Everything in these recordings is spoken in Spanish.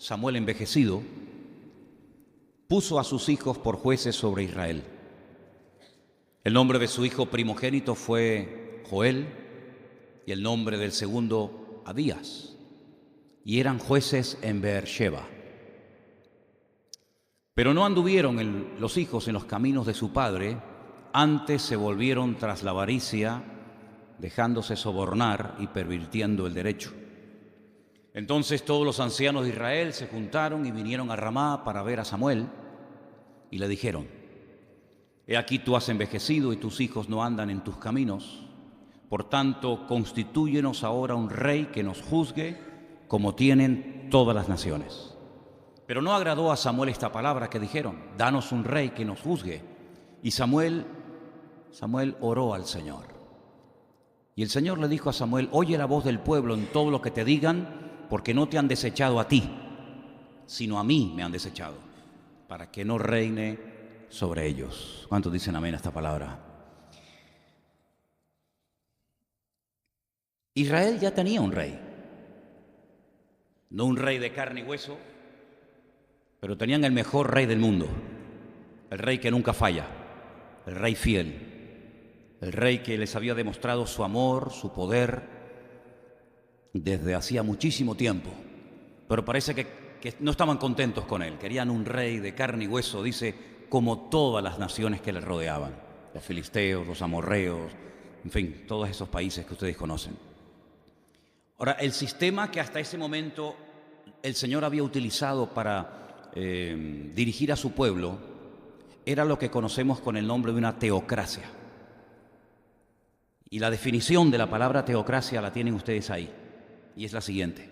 Samuel envejecido, puso a sus hijos por jueces sobre Israel. El nombre de su hijo primogénito fue Joel y el nombre del segundo Abías, y eran jueces en Beersheba. Pero no anduvieron los hijos en los caminos de su padre, antes se volvieron tras la avaricia, dejándose sobornar y pervirtiendo el derecho. Entonces todos los ancianos de Israel se juntaron y vinieron a Ramá para ver a Samuel, y le dijeron: He aquí tú has envejecido y tus hijos no andan en tus caminos, por tanto constitúyenos ahora un rey que nos juzgue como tienen todas las naciones. Pero no agradó a Samuel esta palabra que dijeron: danos un rey que nos juzgue. Y Samuel oró al Señor. Y el Señor le dijo a Samuel: oye la voz del pueblo en todo lo que te digan, porque no te han desechado a ti, sino a mí me han desechado, para que no reine sobre ellos. ¿Cuántos dicen amén a esta palabra? Israel ya tenía un rey, no un rey de carne y hueso, pero tenían el mejor rey del mundo, el rey que nunca falla, el rey fiel, el rey que les había demostrado su amor, su poder, desde hacía muchísimo tiempo. Pero parece que no estaban contentos con él, querían un rey de carne y hueso, dice, como todas las naciones que le rodeaban, los filisteos, los amorreos, en fin, todos esos países que ustedes conocen. Ahora, el sistema que hasta ese momento el Señor había utilizado para dirigir a su pueblo era lo que conocemos con el nombre de una teocracia. Y la definición de la palabra teocracia la tienen ustedes ahí, y es la siguiente.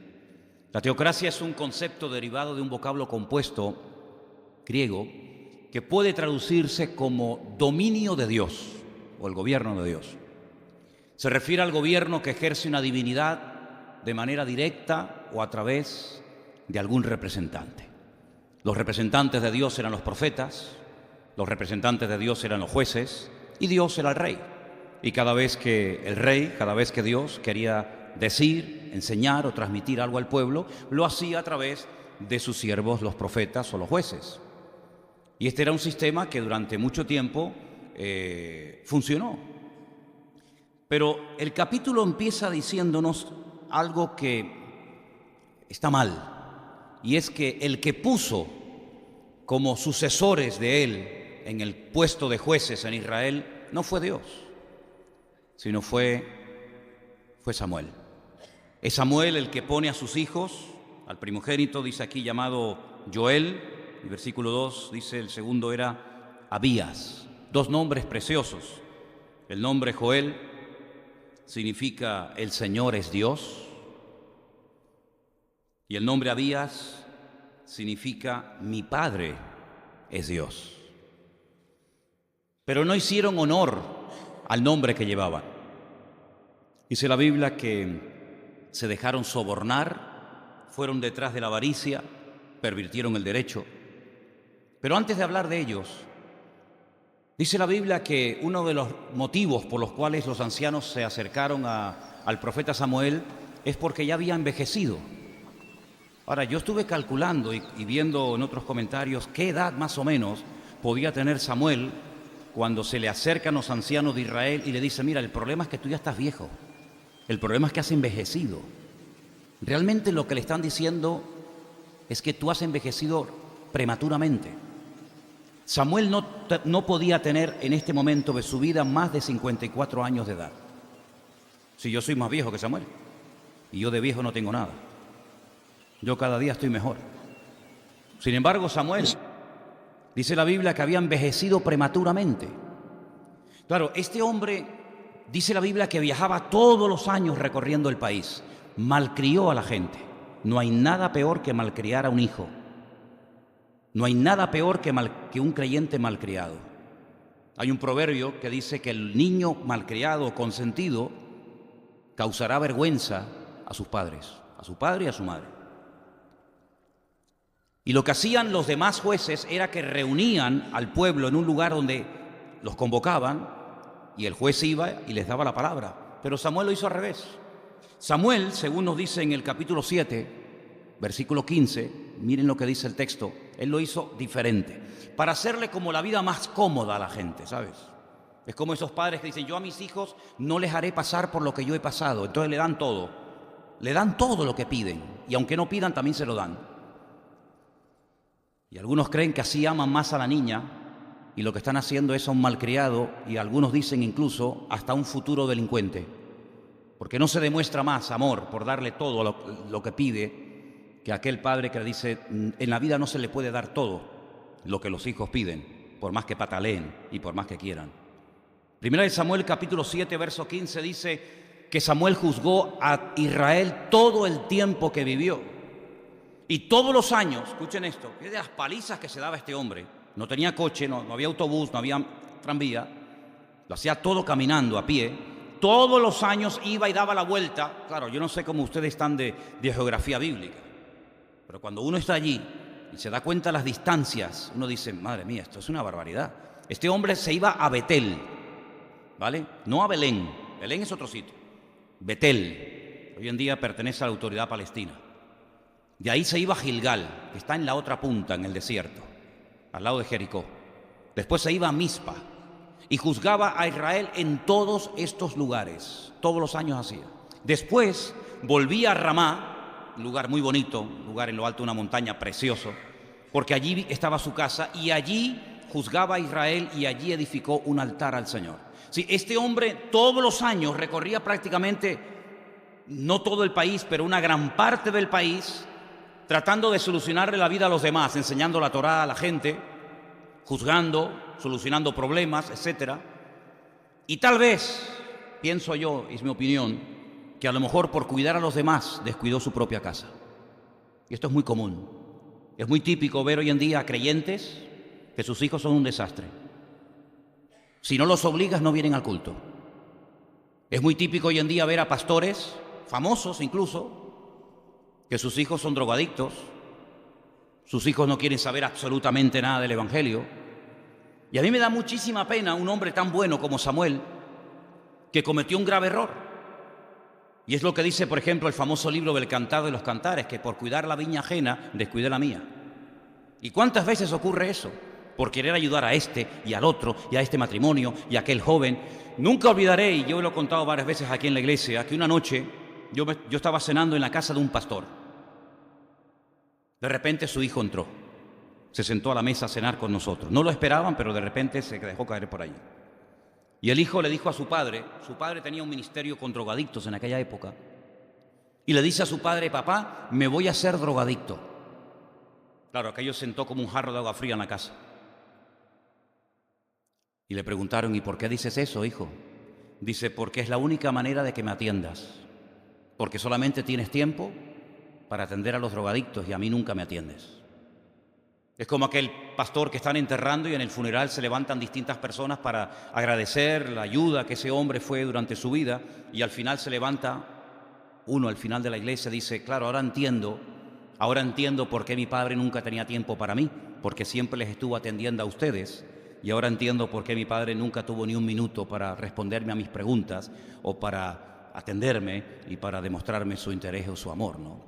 La teocracia es un concepto derivado de un vocablo compuesto griego que puede traducirse como dominio de Dios o el gobierno de Dios. Se refiere al gobierno que ejerce una divinidad de manera directa o a través de algún representante. Los representantes de Dios eran los profetas, los representantes de Dios eran los jueces y Dios era el rey. Y cada vez que Dios quería decir, enseñar o transmitir algo al pueblo, lo hacía a través de sus siervos, los profetas o los jueces. Y este era un sistema que durante mucho tiempo funcionó. Pero el capítulo empieza diciéndonos algo que está mal, y es que el que puso como sucesores de él en el puesto de jueces en Israel no fue Dios, sino fue Samuel. Es Samuel el que pone a sus hijos, al primogénito dice aquí llamado Joel, el versículo 2 dice el segundo era Abías, dos nombres preciosos. El nombre Joel significa el Señor es Dios, y el nombre Abías significa mi Padre es Dios. Pero no hicieron honor al nombre que llevaban. Dice la Biblia que se dejaron sobornar, fueron detrás de la avaricia, pervirtieron el derecho. Pero antes de hablar de ellos, dice la Biblia que uno de los motivos por los cuales los ancianos se acercaron al profeta Samuel es porque ya había envejecido. Ahora, yo estuve calculando y viendo en otros comentarios qué edad más o menos podía tener Samuel cuando se le acercan los ancianos de Israel y le dice: mira, el problema es que tú ya estás viejo, el problema es que has envejecido. Realmente lo que le están diciendo es que tú has envejecido prematuramente. Samuel no podía tener en este momento de su vida más de 54 años de edad. Si yo soy más viejo que Samuel, y yo de viejo no tengo nada. Yo cada día estoy mejor. Sin embargo, Samuel, dice la Biblia que había envejecido prematuramente. Claro, este hombre, dice la Biblia que viajaba todos los años recorriendo el país. Malcrió a la gente. No hay nada peor que malcriar a un hijo. No hay nada peor que un creyente malcriado. Hay un proverbio que dice que el niño malcriado o consentido causará vergüenza a sus padres, a su padre y a su madre. Y lo que hacían los demás jueces era que reunían al pueblo en un lugar donde los convocaban y el juez iba y les daba la palabra. Pero Samuel lo hizo al revés. Samuel, según nos dice en el capítulo 7, versículo 15, miren lo que dice el texto, él lo hizo diferente, para hacerle como la vida más cómoda a la gente, ¿sabes? Es como esos padres que dicen, yo a mis hijos no les haré pasar por lo que yo he pasado. Entonces le dan todo lo que piden, y aunque no pidan también se lo dan. Y algunos creen que así aman más a la niña, y lo que están haciendo es a un malcriado, y algunos dicen incluso hasta un futuro delincuente, porque no se demuestra más amor por darle todo lo que pide que aquel padre que le dice, en la vida no se le puede dar todo lo que los hijos piden, por más que pataleen y por más que quieran. Primera de Samuel capítulo 7 verso 15 dice que Samuel juzgó a Israel todo el tiempo que vivió. Y todos los años, escuchen esto, es de las palizas que se daba este hombre. No tenía coche, no había autobús, no había tranvía, lo hacía todo caminando a pie. Todos los años iba y daba la vuelta. Claro, yo no sé cómo ustedes están de geografía bíblica, pero cuando uno está allí y se da cuenta de las distancias, uno dice, madre mía, esto es una barbaridad. Este hombre se iba a Betel, ¿vale? No a Belén, Belén es otro sitio. Betel, hoy en día pertenece a la autoridad palestina. De ahí se iba a Gilgal, que está en la otra punta, en el desierto, al lado de Jericó. Después se iba a Mizpa y juzgaba a Israel en todos estos lugares. Todos los años hacía. Después volvía a Ramá, un lugar muy bonito, un lugar en lo alto de una montaña precioso, porque allí estaba su casa, y allí juzgaba a Israel y allí edificó un altar al Señor. Sí, este hombre todos los años recorría prácticamente, no todo el país, pero una gran parte del país, tratando de solucionarle la vida a los demás, enseñando la Torá a la gente, juzgando, solucionando problemas, etc. Y tal vez, pienso yo, es mi opinión, que a lo mejor por cuidar a los demás descuidó su propia casa. Y esto es muy común. Es muy típico ver hoy en día a creyentes que sus hijos son un desastre. Si no los obligas, no vienen al culto. Es muy típico hoy en día ver a pastores, famosos incluso, que sus hijos son drogadictos, sus hijos no quieren saber absolutamente nada del Evangelio. Y a mí me da muchísima pena un hombre tan bueno como Samuel, que cometió un grave error. Y es lo que dice, por ejemplo, el famoso libro del Cantar de los Cantares, que por cuidar la viña ajena, descuidé la mía. ¿Y cuántas veces ocurre eso? Por querer ayudar a este y al otro, y a este matrimonio y a aquel joven. Nunca olvidaré, y yo lo he contado varias veces aquí en la iglesia, que una noche yo estaba cenando en la casa de un pastor. De repente su hijo entró, se sentó a la mesa a cenar con nosotros. No lo esperaban, pero de repente se dejó caer por allí. Y el hijo le dijo a su padre tenía un ministerio con drogadictos en aquella época, y le dice a su padre, papá, me voy a hacer drogadicto. Claro, aquello sentó como un jarro de agua fría en la casa. Y le preguntaron, ¿y por qué dices eso, hijo? Dice, porque es la única manera de que me atiendas, porque solamente tienes tiempo para atender a los drogadictos y a mí nunca me atiendes. Es como aquel pastor que están enterrando y en el funeral se levantan distintas personas para agradecer la ayuda que ese hombre fue durante su vida, y al final se levanta uno al final de la iglesia y dice, claro, ahora entiendo por qué mi padre nunca tenía tiempo para mí, porque siempre les estuvo atendiendo a ustedes. Y ahora entiendo por qué mi padre nunca tuvo ni un minuto para responderme a mis preguntas o para atenderme y para demostrarme su interés o su amor, ¿no?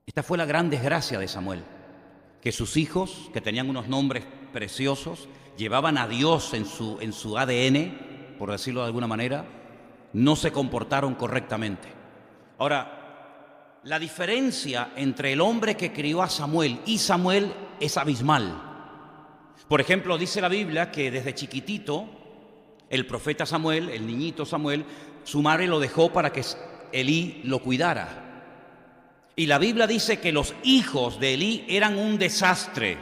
Esta fue la gran desgracia de Samuel, que sus hijos, que tenían unos nombres preciosos, llevaban a Dios en su ADN, por decirlo de alguna manera, no se comportaron correctamente. Ahora, la diferencia entre el hombre que crió a Samuel y Samuel es abismal. Por ejemplo, dice la Biblia que desde chiquitito, el profeta Samuel, el niñito Samuel, su madre lo dejó para que Elí lo cuidara. Y la Biblia dice que los hijos de Elí eran un desastre.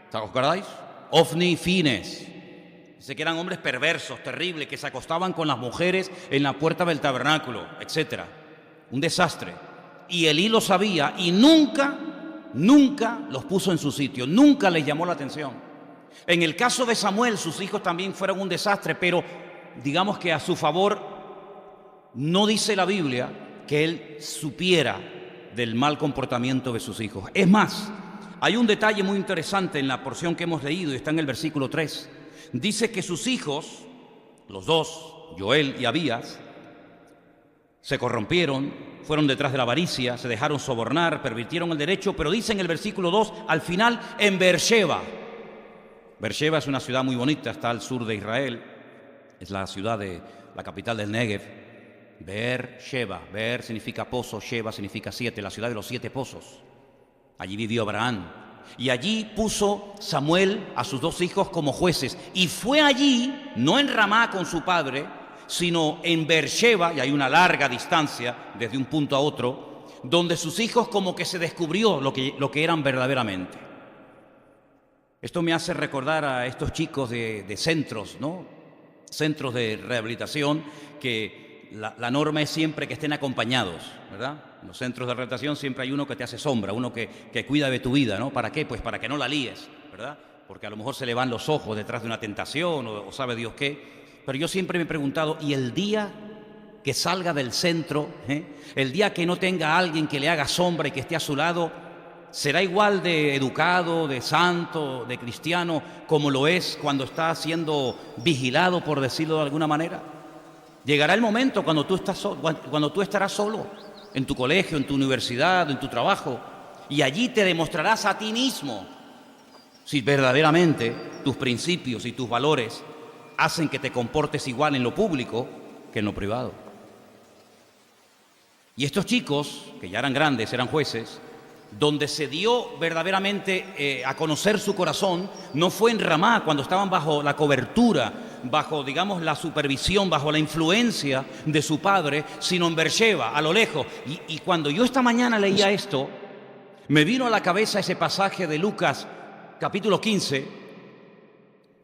¿Os acordáis? Ofni y Fines. Dice que eran hombres perversos, terribles, que se acostaban con las mujeres en la puerta del tabernáculo, etc. Un desastre. Y Elí lo sabía y nunca los puso en su sitio, nunca les llamó la atención. En el caso de Samuel, sus hijos también fueron un desastre, pero digamos que a su favor no dice la Biblia que él supiera del mal comportamiento de sus hijos. Es más, hay un detalle muy interesante en la porción que hemos leído y está en el versículo 3. Dice que sus hijos, los dos, Joel y Abías, se corrompieron, fueron detrás de la avaricia, se dejaron sobornar, pervirtieron el derecho, pero dice en el versículo 2, al final, en Beersheba. Beersheba es una ciudad muy bonita, está al sur de Israel, es la ciudad de la capital del Negev. Beersheba, Beer significa pozo, Sheba significa 7, la ciudad de los 7 pozos. Allí vivió Abraham. Y allí puso Samuel a sus 2 hijos como jueces. Y fue allí, no en Ramá con su padre, sino en Beersheba, y hay una larga distancia desde un punto a otro, donde sus hijos como que se descubrió lo que eran verdaderamente. Esto me hace recordar a estos chicos de centros, ¿no? Centros de rehabilitación, que la norma es siempre que estén acompañados, ¿verdad? En los centros de rehabilitación siempre hay uno que te hace sombra, uno que cuida de tu vida, ¿no? ¿Para qué? Pues para que no la líes, ¿verdad? Porque a lo mejor se le van los ojos detrás de una tentación o sabe Dios qué. Pero yo siempre me he preguntado, ¿y el día que salga del centro, el día que no tenga a alguien que le haga sombra y que esté a su lado, será igual de educado, de santo, de cristiano, como lo es cuando está siendo vigilado, por decirlo de alguna manera? Llegará el momento cuando tú estarás solo, en tu colegio, en tu universidad, en tu trabajo, y allí te demostrarás a ti mismo si verdaderamente tus principios y tus valores hacen que te comportes igual en lo público que en lo privado. Y estos chicos, que ya eran grandes, eran jueces, donde se dio verdaderamente a conocer su corazón, no fue en Ramá, cuando estaban bajo la cobertura, bajo, digamos, la supervisión, bajo la influencia de su padre, sino en Beersheba, a lo lejos. Y cuando yo esta mañana leía esto, me vino a la cabeza ese pasaje de Lucas, capítulo 15.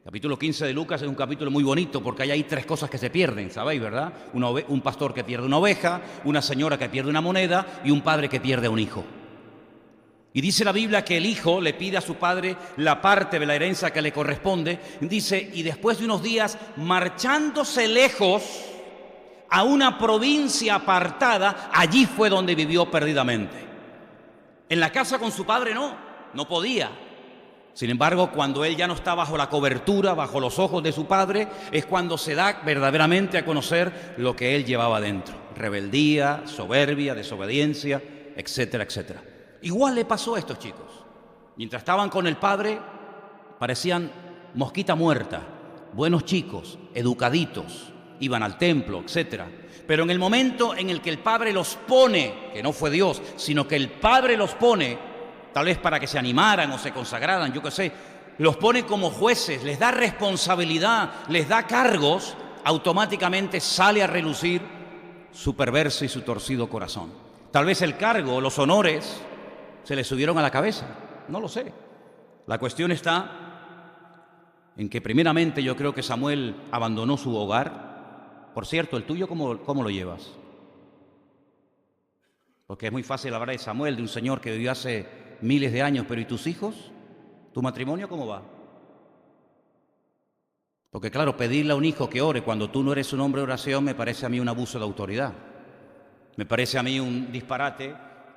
Capítulo 15 de Lucas es un capítulo muy bonito porque hay ahí 3 cosas que se pierden, ¿sabéis, verdad? Un pastor que pierde una oveja, una señora que pierde una moneda y un padre que pierde a un hijo. Y dice la Biblia que el hijo le pide a su padre la parte de la herencia que le corresponde. Dice, y después de unos días, marchándose lejos a una provincia apartada, allí fue donde vivió perdidamente. En la casa con su padre no podía. Sin embargo, cuando él ya no está bajo la cobertura, bajo los ojos de su padre, es cuando se da verdaderamente a conocer lo que él llevaba dentro. Rebeldía, soberbia, desobediencia, etcétera, etcétera. Igual le pasó a estos chicos. Mientras estaban con el padre, parecían mosquita muerta, buenos chicos, educaditos, iban al templo, etcétera. Pero en el momento en el que el padre los pone, que no fue Dios, sino que el padre los pone, tal vez para que se animaran o se consagraran, yo qué sé, los pone como jueces, les da responsabilidad, les da cargos, automáticamente sale a relucir su perverso y su torcido corazón. Tal vez el cargo, los honores, se les subieron a la cabeza, no lo sé. La cuestión está en que primeramente yo creo que Samuel abandonó su hogar. Por cierto, ¿el tuyo cómo lo llevas? Porque es muy fácil hablar de Samuel, de un señor que vivió hace miles de años, pero ¿y tus hijos? ¿Tu matrimonio cómo va? Porque claro, pedirle a un hijo que ore cuando tú no eres un hombre de oración me parece a mí un abuso de autoridad. Me parece a mí un disparate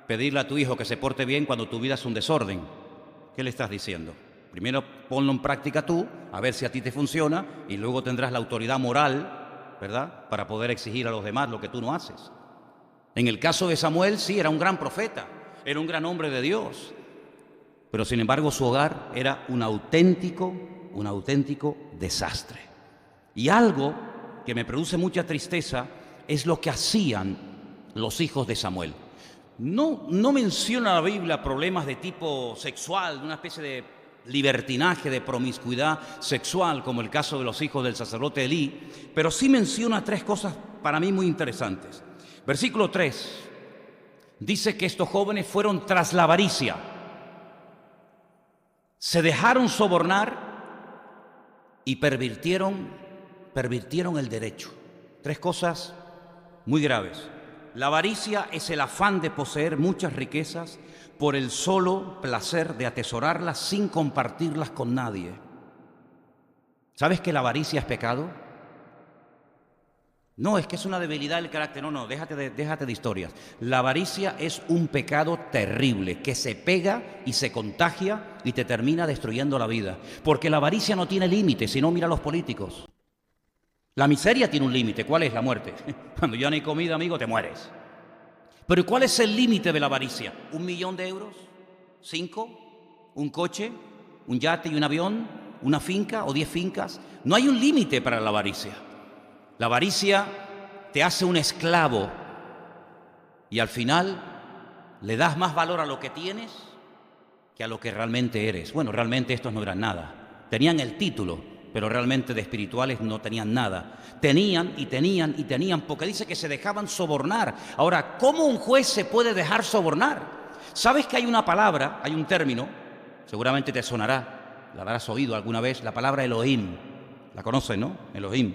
pedirle a tu hijo que se porte bien cuando tu vida es un desorden. ¿Qué le estás diciendo? Primero ponlo en práctica tú, a ver si a ti te funciona, y luego tendrás la autoridad moral, ¿verdad?, para poder exigir a los demás lo que tú no haces. En el caso de Samuel, sí, era un gran profeta, era un gran hombre de Dios, pero sin embargo su hogar era un auténtico desastre. Y algo que me produce mucha tristeza es lo que hacían los hijos de Samuel. No menciona la Biblia problemas de tipo sexual, de una especie de libertinaje, de promiscuidad sexual, como el caso de los hijos del sacerdote Elí, pero sí menciona 3 cosas para mí muy interesantes. Versículo 3 dice que estos jóvenes fueron tras la avaricia, se dejaron sobornar y pervirtieron el derecho. 3 cosas muy graves. La avaricia es el afán de poseer muchas riquezas por el solo placer de atesorarlas sin compartirlas con nadie. ¿Sabes que la avaricia es pecado? No, es que es una debilidad del carácter. No, déjate de historias. La avaricia es un pecado terrible que se pega y se contagia y te termina destruyendo la vida. Porque la avaricia no tiene límite, si no mira a los políticos. La miseria tiene un límite. ¿Cuál es? La muerte. Cuando ya no hay comida, amigo, te mueres. Pero ¿cuál es el límite de la avaricia? ¿1.000.000 de euros? ¿5? ¿Un coche? ¿Un yate y un avión? ¿Una finca o 10 fincas? No hay un límite para la avaricia. La avaricia te hace un esclavo y al final le das más valor a lo que tienes que a lo que realmente eres. Bueno, realmente estos no eran nada. Tenían el título, pero realmente de espirituales no tenían nada. Tenían y tenían y tenían, porque dice que se dejaban sobornar. Ahora, ¿cómo un juez se puede dejar sobornar? ¿Sabes que hay una palabra, hay un término, seguramente te sonará, la habrás oído alguna vez, la palabra Elohim? La conoces, ¿no? Elohim.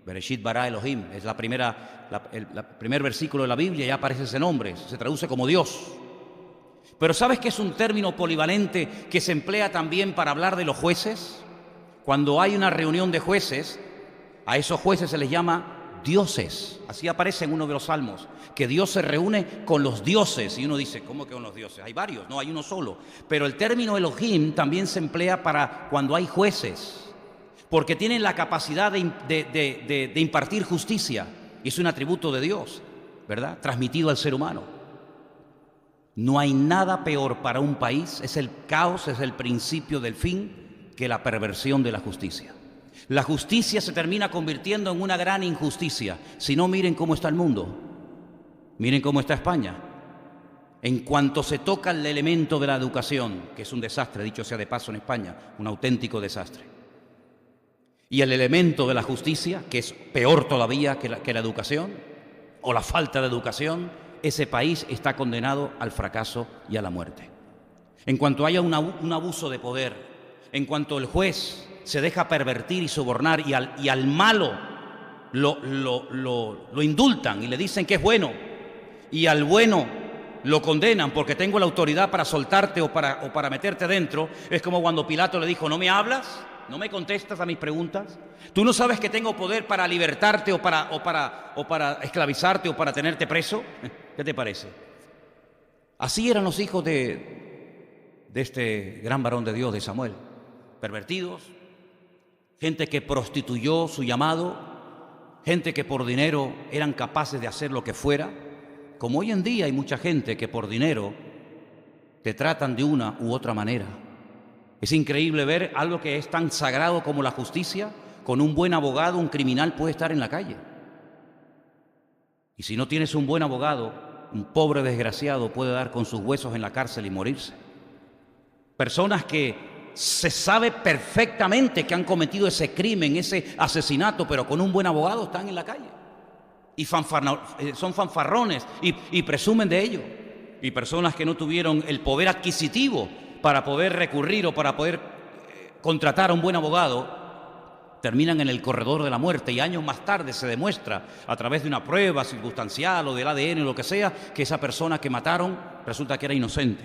Bereshit bara Elohim. Es el primer versículo de la Biblia, ya aparece ese nombre, se traduce como Dios. Pero ¿sabes que es un término polivalente que se emplea también para hablar de los jueces? Cuando hay una reunión de jueces, a esos jueces se les llama dioses. Así aparece en uno de los salmos, que Dios se reúne con los dioses. Y uno dice, ¿cómo que con los dioses? Hay varios, no, hay uno solo. Pero el término Elohim también se emplea para cuando hay jueces, porque tienen la capacidad de impartir justicia. Y es un atributo de Dios, ¿verdad? Transmitido al ser humano. No hay nada peor para un país, es el caos, es el principio del fin, que la perversión de la justicia. La justicia se termina convirtiendo en una gran injusticia. Si no, miren cómo está el mundo. Miren cómo está España. En cuanto se toca el elemento de la educación, que es un desastre, dicho sea de paso en España, un auténtico desastre. Y el elemento de la justicia, que es peor todavía que la educación, o la falta de educación, ese país está condenado al fracaso y a la muerte. En cuanto haya un abuso de poder, en cuanto el juez se deja pervertir y sobornar y al malo lo indultan y le dicen que es bueno, y al bueno lo condenan porque tengo la autoridad para soltarte o para meterte dentro, es como cuando Pilato le dijo, ¿no me hablas? ¿No me contestas a mis preguntas? ¿Tú no sabes que tengo poder para libertarte o para esclavizarte o para tenerte preso? ¿Qué te parece? Así eran los hijos de este gran varón de Dios, de Samuel. Pervertidos, gente que prostituyó su llamado, gente que por dinero eran capaces de hacer lo que fuera. Como hoy en día hay mucha gente que por dinero te tratan de una u otra manera. Es increíble ver algo que es tan sagrado como la justicia. Con un buen abogado, un criminal puede estar en la calle. Y si no tienes un buen abogado, un pobre desgraciado puede dar con sus huesos en la cárcel y morirse. Personas que se sabe perfectamente que han cometido ese crimen, ese asesinato, pero con un buen abogado están en la calle. Y son fanfarrones y presumen de ello. Y personas que no tuvieron el poder adquisitivo para poder recurrir o para poder contratar a un buen abogado, terminan en el corredor de la muerte, y años más tarde se demuestra a través de una prueba circunstancial o del ADN o lo que sea, que esa persona que mataron resulta que era inocente.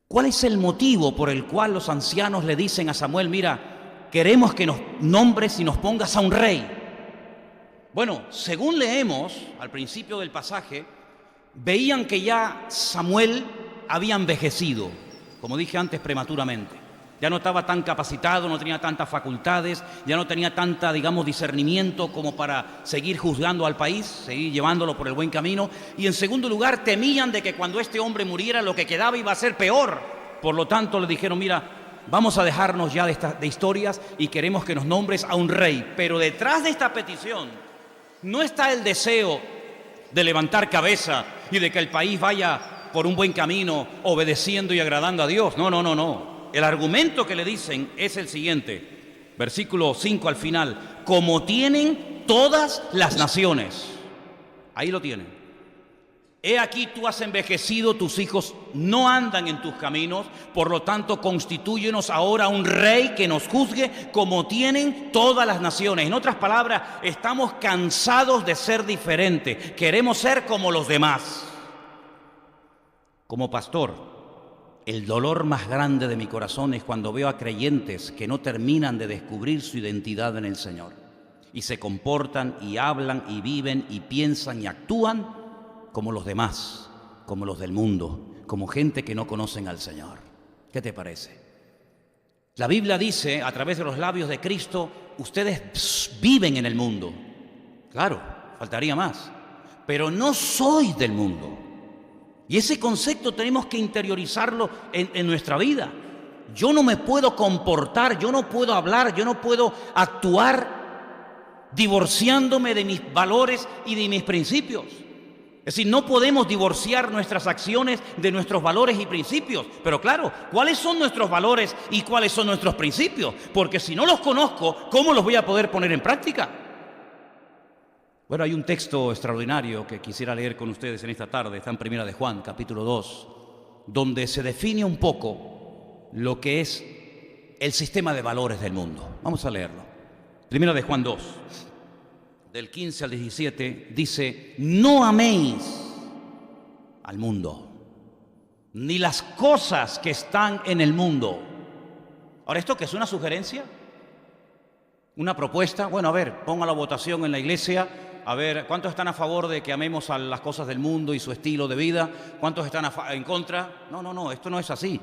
¿Cuál es el motivo por el cual los ancianos le dicen a Samuel, mira, queremos que nos nombres y nos pongas a un rey? Bueno, según leemos al principio del pasaje, veían que ya Samuel había envejecido, como dije antes, prematuramente. Ya no estaba tan capacitado, no tenía tantas facultades, ya no tenía tanta, discernimiento como para seguir juzgando al país, seguir llevándolo por el buen camino. Y en segundo lugar, temían de que cuando este hombre muriera, lo que quedaba iba a ser peor. Por lo tanto, le dijeron, mira, vamos a dejarnos ya de historias y queremos que nos nombres a un rey. Pero detrás de esta petición no está el deseo de levantar cabeza y de que el país vaya por un buen camino, obedeciendo y agradando a Dios. No. El argumento que le dicen es el siguiente, versículo 5 al final, como tienen todas las naciones. Ahí lo tienen. He aquí tú has envejecido, tus hijos no andan en tus caminos, por lo tanto constitúyenos ahora un rey que nos juzgue como tienen todas las naciones. En otras palabras, estamos cansados de ser diferentes, queremos ser como los demás. Como pastor, el dolor más grande de mi corazón es cuando veo a creyentes que no terminan de descubrir su identidad en el Señor y se comportan y hablan y viven y piensan y actúan como los demás, como los del mundo, como gente que no conocen al Señor. ¿Qué te parece? La Biblia dice, a través de los labios de Cristo, ustedes viven en el mundo. Claro, faltaría más. pero no soy del mundo. Y ese concepto tenemos que interiorizarlo en nuestra vida. Yo no me puedo comportar, yo no puedo hablar, yo no puedo actuar divorciándome de mis valores y de mis principios. Es decir, no podemos divorciar nuestras acciones de nuestros valores y principios. Pero claro, ¿cuáles son nuestros valores y cuáles son nuestros principios? Porque si no los conozco, ¿cómo los voy a poder poner en práctica? Bueno, hay un texto extraordinario que quisiera leer con ustedes en esta tarde. Está en Primera de Juan, capítulo 2, donde se define un poco lo que es el sistema de valores del mundo. Vamos a leerlo. Primera de Juan 2. Del 15 al 17 dice: no améis al mundo, ni las cosas que están en el mundo. Ahora, ¿esto qué es? ¿Una sugerencia? ¿Una propuesta? Bueno, a ver, ponga la votación en la iglesia. A ver, ¿cuántos están a favor de que amemos a las cosas del mundo y su estilo de vida? ¿Cuántos están en contra? No, esto no es así.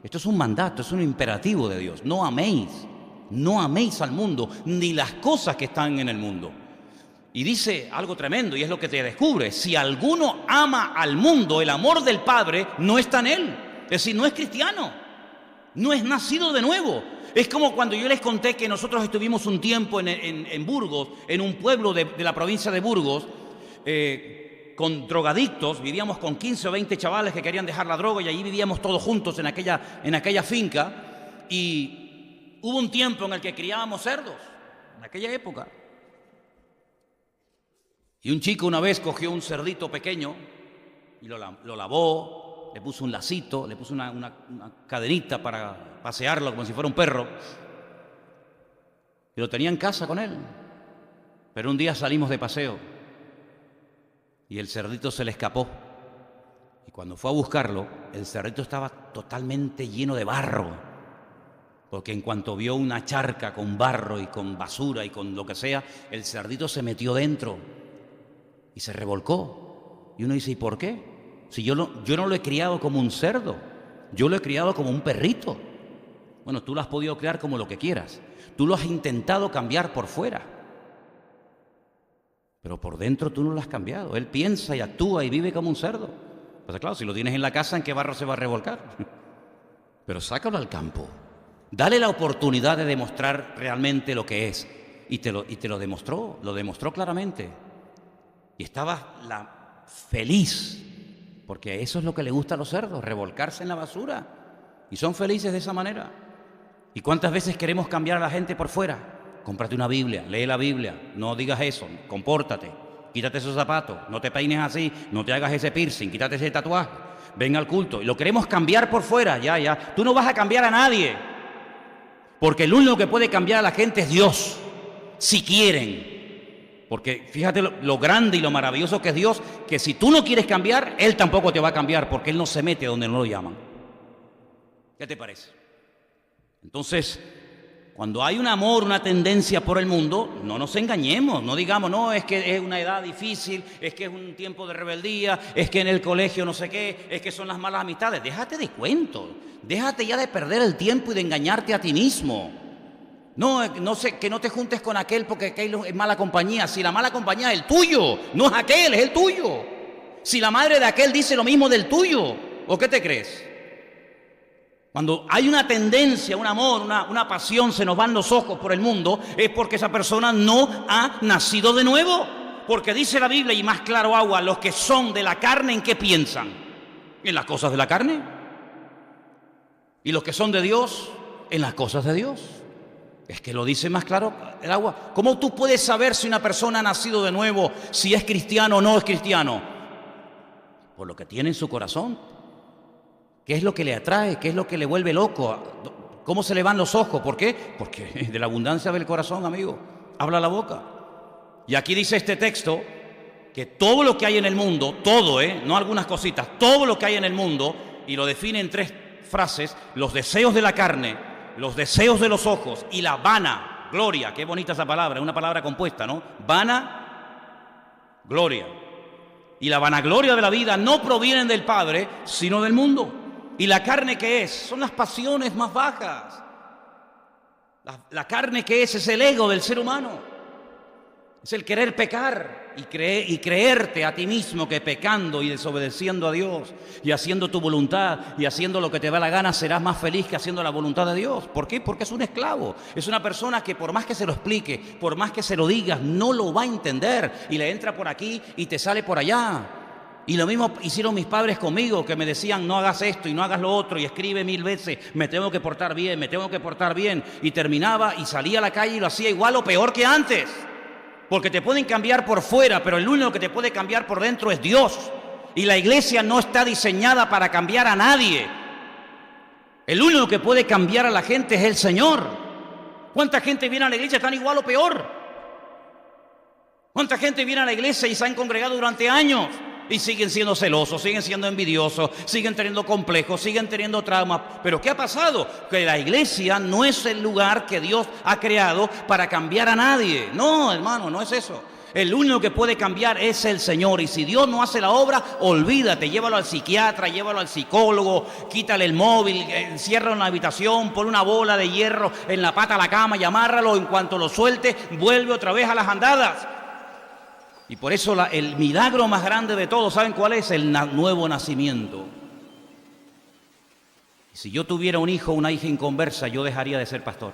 Esto es un mandato, es un imperativo de Dios. No améis al mundo, ni las cosas que están en el mundo. Y dice algo tremendo, y es lo que te descubre: si alguno ama al mundo, el amor del Padre no está en él. Es decir, no es cristiano, no es nacido de nuevo. Es como cuando yo les conté que nosotros estuvimos un tiempo en Burgos, en un pueblo de la provincia de Burgos, con drogadictos. Vivíamos con 15 o 20 chavales que querían dejar la droga, y allí vivíamos todos juntos en aquella finca. Y hubo un tiempo en el que criábamos cerdos, en aquella época. Y un chico una vez cogió un cerdito pequeño y lo lavó, le puso un lacito, le puso una cadenita para pasearlo como si fuera un perro, y lo tenía en casa con él. Pero un día salimos de paseo y el cerdito se le escapó, y cuando fue a buscarlo, el cerdito estaba totalmente lleno de barro, porque en cuanto vio una charca con barro y con basura y con lo que sea, el cerdito se metió dentro y se revolcó. Y uno dice: ¿y por qué? Si yo no lo he criado como un cerdo, yo lo he criado como un perrito. Bueno, tú lo has podido criar como lo que quieras. Tú lo has intentado cambiar por fuera, pero por dentro tú no lo has cambiado. Él piensa y actúa y vive como un cerdo. Pues claro, si lo tienes en la casa, ¿en qué barro se va a revolcar? Pero sácalo al campo. Dale la oportunidad de demostrar realmente lo que es. Y te lo demostró claramente. Y estaba feliz, porque eso es lo que le gusta a los cerdos, revolcarse en la basura. Y son felices de esa manera. ¿Y cuántas veces queremos cambiar a la gente por fuera? Cómprate una Biblia, lee la Biblia, no digas eso, compórtate, quítate esos zapatos, no te peines así, no te hagas ese piercing, quítate ese tatuaje, ven al culto. Y lo queremos cambiar por fuera, ya. Tú no vas a cambiar a nadie, porque el único que puede cambiar a la gente es Dios, si quieren. Porque fíjate lo grande y lo maravilloso que es Dios, que si tú no quieres cambiar, Él tampoco te va a cambiar, porque Él no se mete donde no lo llaman. ¿Qué te parece? Entonces, cuando hay un amor, una tendencia por el mundo, no nos engañemos, no digamos: no, es que es una edad difícil, es que es un tiempo de rebeldía, es que en el colegio no sé qué, es que son las malas amistades. Déjate de cuentos, déjate ya de perder el tiempo y de engañarte a ti mismo. No sé, que no te juntes con aquel porque aquel es mala compañía. Si la mala compañía es el tuyo, no es aquel, es el tuyo. Si la madre de aquel dice lo mismo del tuyo, ¿o qué te crees? Cuando hay una tendencia, un amor, una pasión, se nos van los ojos por el mundo, es porque esa persona no ha nacido de nuevo. Porque dice la Biblia, y más claro agua: los que son de la carne, ¿en qué piensan? En las cosas de la carne. Y los que son de Dios, en las cosas de Dios. Es que lo dice más claro el agua. ¿Cómo tú puedes saber si una persona ha nacido de nuevo, si es cristiano o no es cristiano? Por lo que tiene en su corazón. ¿Qué es lo que le atrae? ¿Qué es lo que le vuelve loco? ¿Cómo se le van los ojos? ¿Por qué? Porque de la abundancia del corazón, amigo, habla la boca. Y aquí dice este texto que todo lo que hay en el mundo, todo, no algunas cositas, todo lo que hay en el mundo, y lo define en 3 frases: los deseos de la carne, los deseos de los ojos y la vana gloria. Qué bonita esa palabra, una palabra compuesta, ¿no? Vana gloria. Y la vanagloria de la vida no provienen del Padre, sino del mundo. ¿Y la carne qué es? Son las pasiones más bajas. La carne, ¿qué es? Es el ego del ser humano. Es el querer pecar y creerte a ti mismo que pecando y desobedeciendo a Dios y haciendo tu voluntad y haciendo lo que te da la gana serás más feliz que haciendo la voluntad de Dios. ¿Por qué? Porque es un esclavo. Es una persona que por más que se lo explique, por más que se lo digas, no lo va a entender y le entra por aquí y te sale por allá. Y lo mismo hicieron mis padres conmigo, que me decían no hagas esto y no hagas lo otro y escribe 1000 veces, me tengo que portar bien, me tengo que portar bien. Y terminaba y salía a la calle y lo hacía igual o peor que antes. Porque te pueden cambiar por fuera, pero el único que te puede cambiar por dentro es Dios. Y la iglesia no está diseñada para cambiar a nadie. El único que puede cambiar a la gente es el Señor. ¿Cuánta gente viene a la iglesia y están igual o peor? ¿Cuánta gente viene a la iglesia y se han congregado durante años y siguen siendo celosos, siguen siendo envidiosos, siguen teniendo complejos, siguen teniendo traumas? ¿Pero qué ha pasado? Que la iglesia no es el lugar que Dios ha creado para cambiar a nadie. No, hermano, no es eso. El único que puede cambiar es el Señor. Y si Dios no hace la obra, olvídate, llévalo al psiquiatra, llévalo al psicólogo, quítale el móvil, enciérralo en la habitación, pon una bola de hierro en la pata de la cama y amárralo. En cuanto lo suelte, vuelve otra vez a las andadas. Y por eso el milagro más grande de todos, ¿saben cuál es? El nuevo nacimiento. Si yo tuviera un hijo o una hija inconversa, yo dejaría de ser pastor.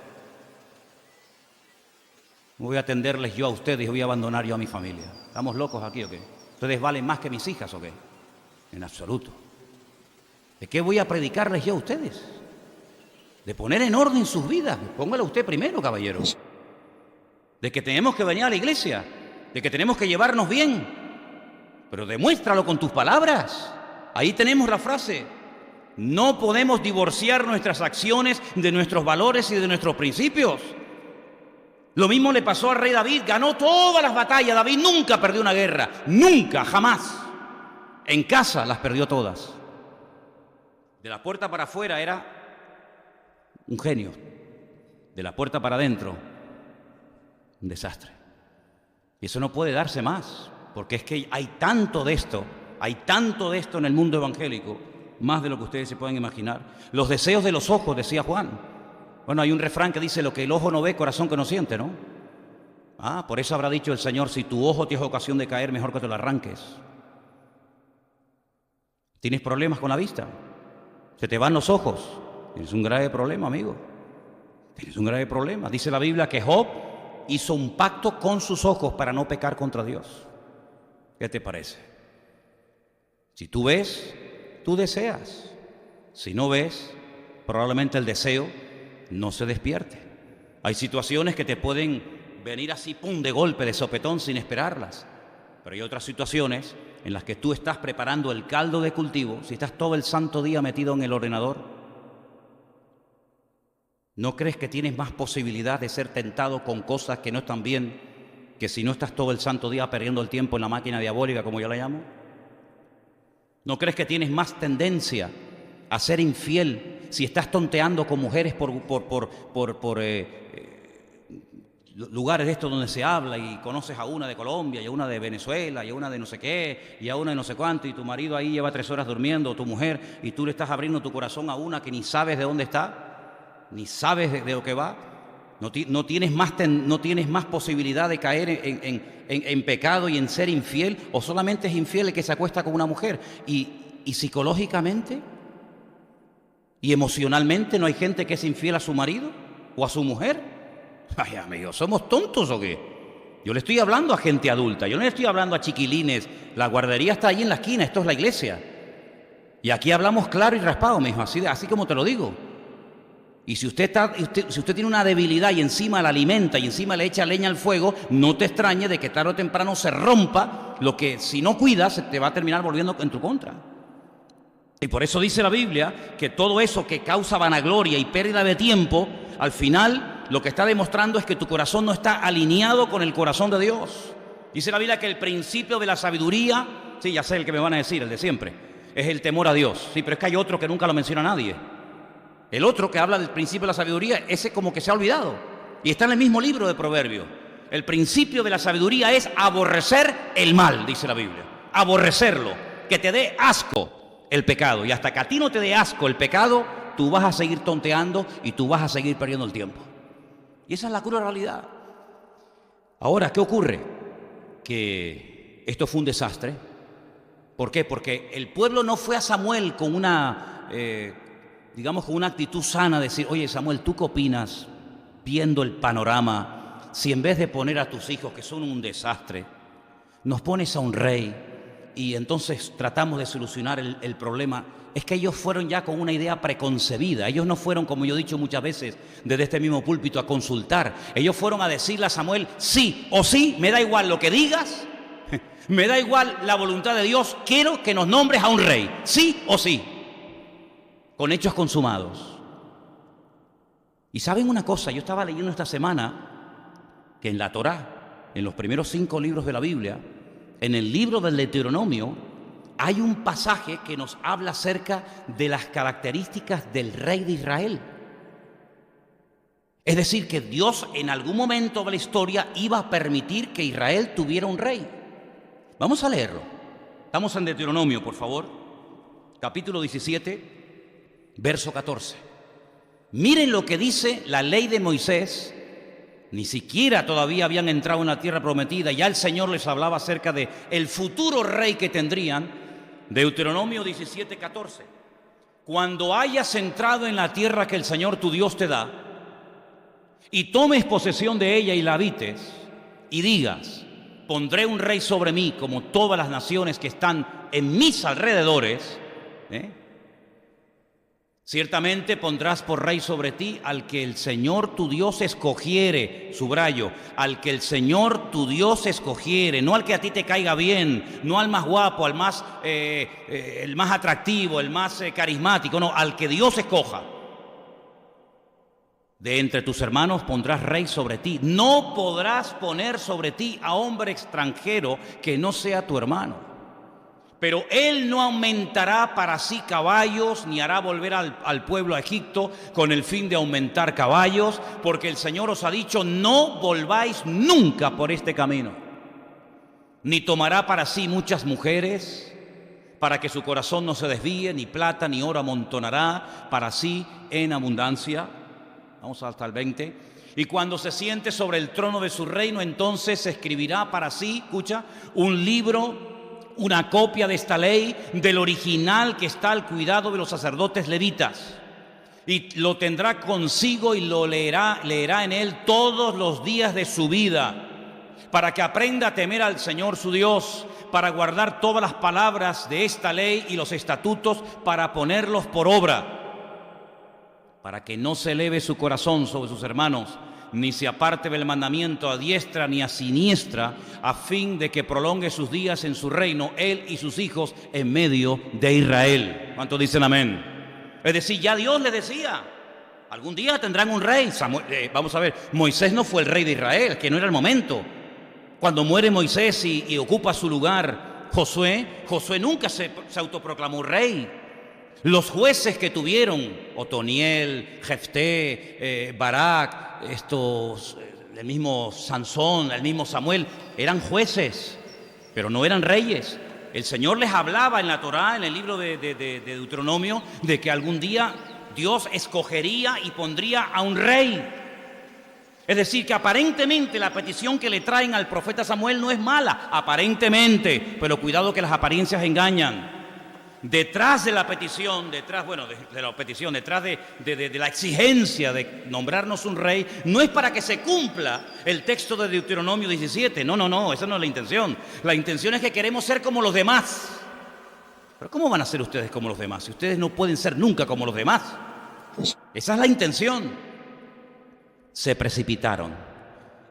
No voy a atenderles yo a ustedes, voy a abandonar yo a mi familia. ¿Estamos locos aquí o qué? ¿Ustedes valen más que mis hijas o qué? En absoluto. ¿De qué voy a predicarles yo a ustedes? De poner en orden sus vidas. Póngalo usted primero, caballero. De que tenemos que venir a la iglesia, de que tenemos que llevarnos bien, pero demuéstralo con tus palabras. Ahí tenemos la frase. No podemos divorciar nuestras acciones de nuestros valores y de nuestros principios. Lo mismo le pasó al rey David, ganó todas las batallas. David nunca perdió una guerra, nunca, jamás. En casa las perdió todas. De la puerta para afuera era un genio, de la puerta para adentro, un desastre. Y eso no puede darse más, porque es que hay tanto de esto en el mundo evangélico, más de lo que ustedes se pueden imaginar. Los deseos de los ojos, decía Juan. Bueno, hay un refrán que dice, lo que el ojo no ve, corazón que no siente, ¿no? Por eso habrá dicho el Señor, si tu ojo tienes ocasión de caer, mejor que te lo arranques. ¿Tienes problemas con la vista? ¿Se te van los ojos? Tienes un grave problema, amigo. Tienes un grave problema. Dice la Biblia que Job hizo un pacto con sus ojos para no pecar contra Dios. ¿Qué te parece? Si tú ves, tú deseas. Si no ves, probablemente el deseo no se despierte. Hay situaciones que te pueden venir así, pum, de golpe, de sopetón, sin esperarlas. Pero hay otras situaciones en las que tú estás preparando el caldo de cultivo, si estás todo el santo día metido en el ordenador, ¿no crees que tienes más posibilidad de ser tentado con cosas que no están bien que si no estás todo el santo día perdiendo el tiempo en la máquina diabólica, como yo la llamo? ¿No crees que tienes más tendencia a ser infiel si estás tonteando con mujeres por lugares de estos donde se habla y conoces a una de Colombia y a una de Venezuela y a una de no sé qué y a una de no sé cuánto y tu marido ahí lleva 3 horas durmiendo o tu mujer y tú le estás abriendo tu corazón a una que ni sabes de dónde está, ni sabes de lo que va? No tienes más posibilidad de caer en pecado y en ser infiel, o solamente es infiel el que se acuesta con una mujer y psicológicamente y emocionalmente no hay gente que es infiel a su marido o a su mujer. Ay, amigos, ¿somos tontos o qué? Yo le estoy hablando a gente adulta, yo no le estoy hablando a chiquilines. La guardería está ahí en la esquina, esto es la iglesia. Y aquí hablamos claro y raspado, mijo, así como te lo digo. Y si usted tiene una debilidad y encima la alimenta y encima le echa leña al fuego, no te extrañe de que tarde o temprano se rompa lo que, si no cuidas, te va a terminar volviendo en tu contra. Y por eso dice la Biblia que todo eso que causa vanagloria y pérdida de tiempo, al final lo que está demostrando es que tu corazón no está alineado con el corazón de Dios. Dice la Biblia que el principio de la sabiduría, sí, ya sé el que me van a decir, el de siempre, es el temor a Dios. Sí, pero es que hay otro que nunca lo menciona nadie. El otro que habla del principio de la sabiduría, ese como que se ha olvidado. Y está en el mismo libro de Proverbios. El principio de la sabiduría es aborrecer el mal, dice la Biblia. Aborrecerlo, que te dé asco el pecado. Y hasta que a ti no te dé asco el pecado, tú vas a seguir tonteando y tú vas a seguir perdiendo el tiempo. Y esa es la cruda realidad. Ahora, ¿qué ocurre? que esto fue un desastre. ¿Por qué? Porque el pueblo no fue a Samuel con una, con una actitud sana, de decir, oye Samuel, ¿tú qué opinas viendo el panorama? Si en vez de poner a tus hijos, que son un desastre, nos pones a un rey y entonces tratamos de solucionar el problema. Es que ellos fueron ya con una idea preconcebida. Ellos no fueron, como yo he dicho muchas veces desde este mismo púlpito, a consultar. Ellos fueron a decirle a Samuel, sí o sí, me da igual lo que digas, me da igual la voluntad de Dios, quiero que nos nombres a un rey, sí o sí, con hechos consumados. Y saben una cosa, yo estaba leyendo esta semana que en la Torá, en los primeros 5 libros de la Biblia, en el libro del Deuteronomio, hay un pasaje que nos habla acerca de las características del rey de Israel. Es decir, que Dios en algún momento de la historia iba a permitir que Israel tuviera un rey. Vamos a leerlo. Estamos en Deuteronomio, por favor, capítulo 17, verso 14. Miren lo que dice la ley de Moisés. Ni siquiera todavía habían entrado en la tierra prometida. Ya el Señor les hablaba acerca de el futuro rey que tendrían. Deuteronomio 17, 14. Cuando hayas entrado en la tierra que el Señor tu Dios te da, y tomes posesión de ella y la habites, y digas, pondré un rey sobre mí como todas las naciones que están en mis alrededores, ciertamente pondrás por rey sobre ti al que el Señor tu Dios escogiere, subrayo, al que el Señor tu Dios escogiere, no al que a ti te caiga bien, no al más guapo, al más, el más atractivo, el más carismático, no, al que Dios escoja. De entre tus hermanos pondrás rey sobre ti. No podrás poner sobre ti a hombre extranjero que no sea tu hermano. Pero él no aumentará para sí caballos, ni hará volver al pueblo a Egipto con el fin de aumentar caballos, porque el Señor os ha dicho, no volváis nunca por este camino. Ni tomará para sí muchas mujeres, para que su corazón no se desvíe, ni plata ni oro amontonará para sí en abundancia. Vamos hasta el 20. Y cuando se siente sobre el trono de su reino, entonces escribirá para sí, escucha, un libro, una copia de esta ley, del original que está al cuidado de los sacerdotes levitas. Y lo tendrá consigo y lo leerá en él todos los días de su vida, para que aprenda a temer al Señor su Dios, para guardar todas las palabras de esta ley y los estatutos, para ponerlos por obra, para que no se eleve su corazón sobre sus hermanos, ni se aparte del mandamiento a diestra ni a siniestra, a fin de que prolongue sus días en su reino, él y sus hijos en medio de Israel. ¿Cuántos dicen amén? Es decir, ya Dios les decía, algún día tendrán un rey. Vamos a ver, Moisés no fue el rey de Israel, que no era el momento. Cuando muere Moisés y ocupa su lugar Josué nunca se autoproclamó rey. Los jueces que tuvieron, Otoniel, Jefté, Barak, el mismo Sansón, el mismo Samuel, eran jueces, pero no eran reyes. El Señor les hablaba en la Torá, en el libro de Deuteronomio, de que algún día Dios escogería y pondría a un rey. Es decir, que aparentemente la petición que le traen al profeta Samuel no es mala, aparentemente, pero cuidado que las apariencias engañan. Detrás de la petición, detrás de la exigencia de nombrarnos un rey, no es para que se cumpla el texto de Deuteronomio 17. No, esa no es la intención. La intención es que queremos ser como los demás. Pero ¿cómo van a ser ustedes como los demás? Si ustedes no pueden ser nunca como los demás. Esa es la intención. Se precipitaron.